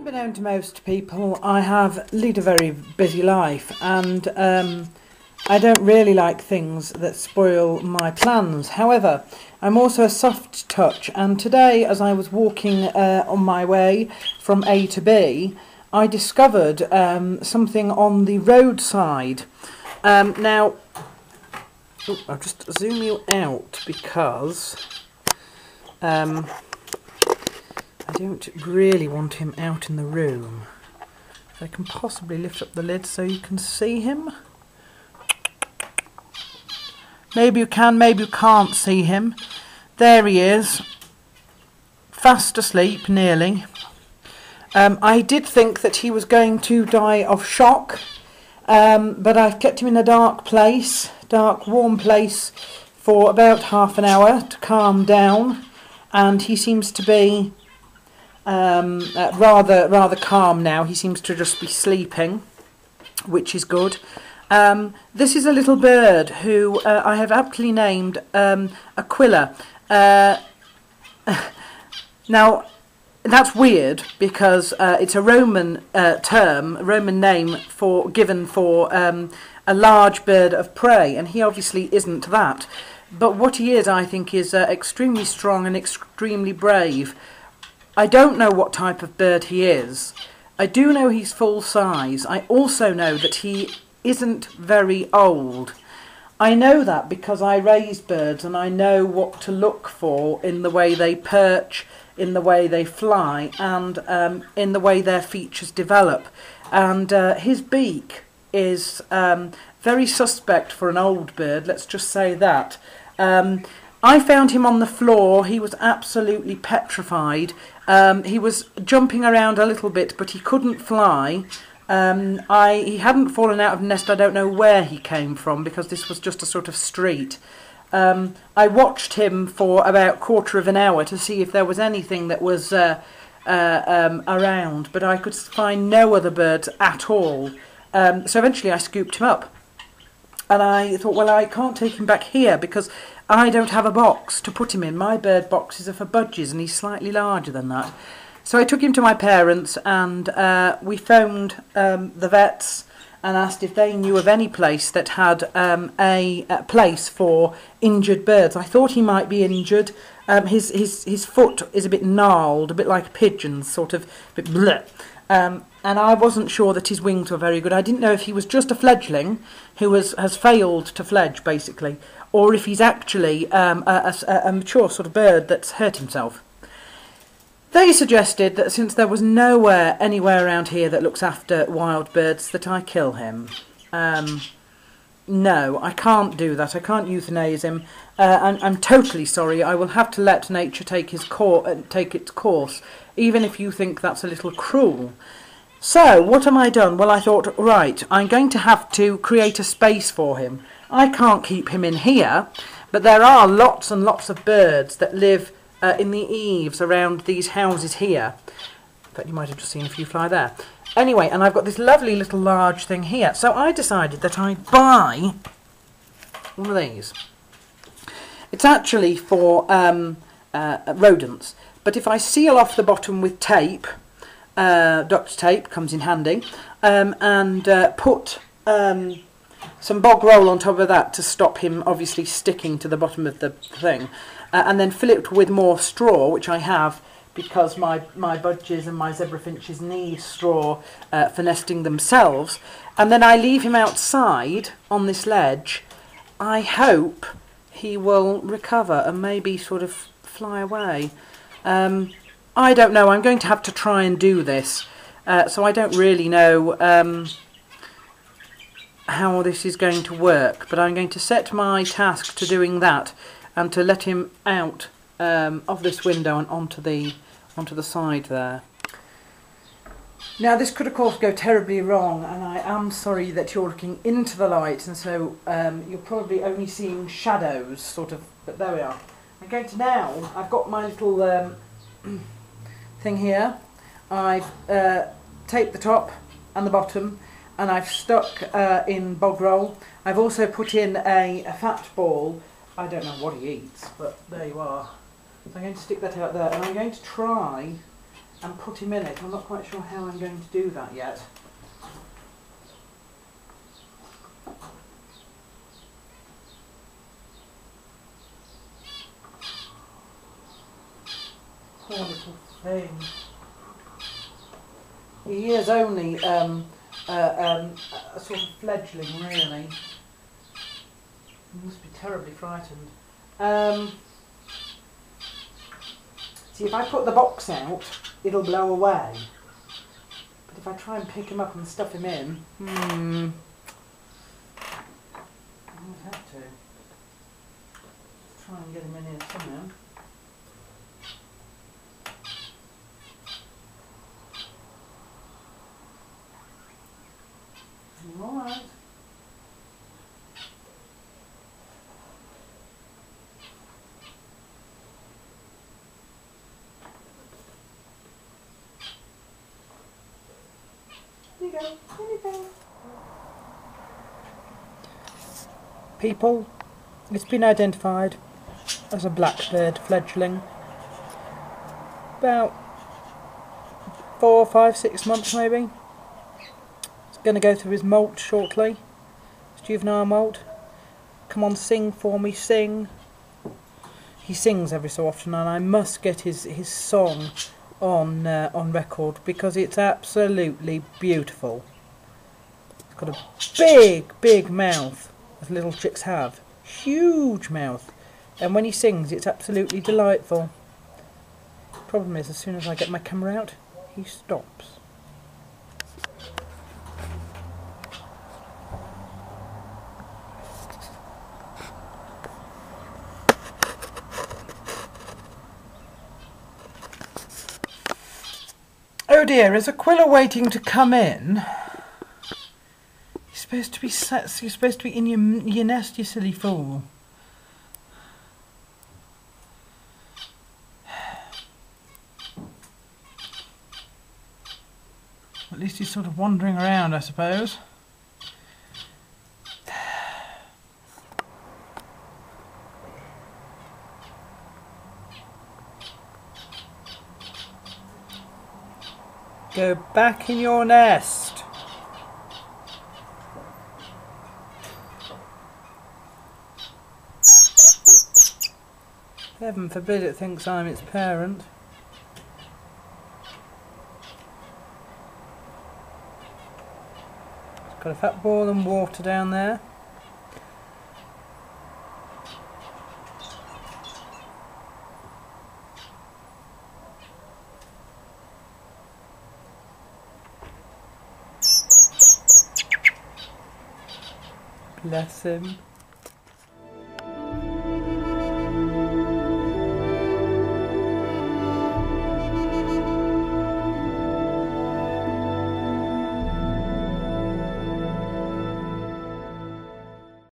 Unbeknown to most people, I lead a very busy life, and I don't really like things that spoil my plans. However, I'm also a soft touch, and today, as I was walking on my way from A to B, I discovered something on the roadside. Now, I'll just zoom you out because I don't really want him out in the room. If I can possibly lift up the lid so you can see him. Maybe you can, maybe you can't see him. There he is, fast asleep, nearly. I did think that he was going to die of shock, but I've kept him in a dark place, dark, warm place, for about half an hour to calm down, and he seems to be rather calm now. He seems to just be sleeping, which is good. This is a little bird who I have aptly named Aquila. Now, that's weird because it's a Roman term, a Roman name given for a large bird of prey, and he obviously isn't that. But what he is, I think, is extremely strong and extremely brave. I don't know what type of bird he is. I do know he's full size. I also know that he isn't very old. I know that because I raise birds and I know what to look for in the way they perch, in the way they fly, and in the way their features develop. And his beak is very suspect for an old bird, let's just say that. I found him on the floor. He was absolutely petrified. He was jumping around a little bit, but he couldn't fly. He hadn't fallen out of the nest. I don't know where he came from because this was just a sort of street. I watched him for about a quarter of an hour to see if there was anything that was around, but I could find no other birds at all. So eventually I scooped him up. And I thought, well, I can't take him back here because I don't have a box to put him in. My bird boxes are for budgies and he's slightly larger than that. So I took him to my parents and we phoned the vets and asked if they knew of any place that had a place for injured birds. I thought he might be injured. His foot is a bit gnarled, a bit like a pigeon's, sort of a bit bleh. And I wasn't sure that his wings were very good. I didn't know if he was just a fledgling who has failed to fledge, basically, or if he's actually a mature sort of bird that's hurt himself. They suggested that since there was anywhere around here that looks after wild birds, that I kill him. No, I can't do that. I can't euthanize him. I'm totally sorry. I will have to let nature take its course, even if you think that's a little cruel. So, what am I done? Well, I thought, right, I'm going to have to create a space for him. I can't keep him in here, but there are lots and lots of birds that live in the eaves around these houses here. In fact, you might have just seen a few fly there. Anyway, and I've got this lovely little large thing here. So I decided that I'd buy one of these. It's actually for rodents, but if I seal off the bottom with tape, Dr. Tape comes in handy, and put some bog roll on top of that to stop him obviously sticking to the bottom of the thing, and then fill it with more straw, which I have because my budgies and my zebra finches need straw for nesting themselves, and then I leave him outside on this ledge. I hope he will recover and maybe sort of fly away. I don't know. I'm going to have to try and do this. So I don't really know how this is going to work. But I'm going to set my task to doing that and to let him out of this window and onto the side there. Now this could of course go terribly wrong, and I am sorry that you're looking into the light, and so you're probably only seeing shadows, sort of, but there we are. I'm going to now, I've got my little thing here. I've taped the top and the bottom, and I've stuck in bog roll. I've also put in a fat ball. I don't know what he eats, but there you are. So I'm going to stick that out there, and I'm going to try and put him in it. I'm not quite sure how I'm going to do that yet. Poor little thing. He is only a sort of fledgling, really. He must be terribly frightened. See, if I put the box out, it'll blow away. But if I try and pick him up and stuff him in, I might have to. Let's try and get him in here somehow. Alright. Here you go. Here you go. People, it's been identified as a Blackbird fledgling. About 4, 5, 6 months maybe. Going to go through his molt shortly. His juvenile molt. Come on, sing for me, sing. He sings every so often, and I must get his song on record because it's absolutely beautiful. He's got a big mouth, as little chicks have. Huge mouth, and when he sings, it's absolutely delightful. Problem is, as soon as I get my camera out, he stops. Oh dear, is Aquila waiting to come in? You're supposed to be in your nest, you silly fool. At least he's sort of wandering around, I suppose. Go back in your nest. Heaven forbid it thinks I'm its parent. It's got a fat ball and water down there. Bless him.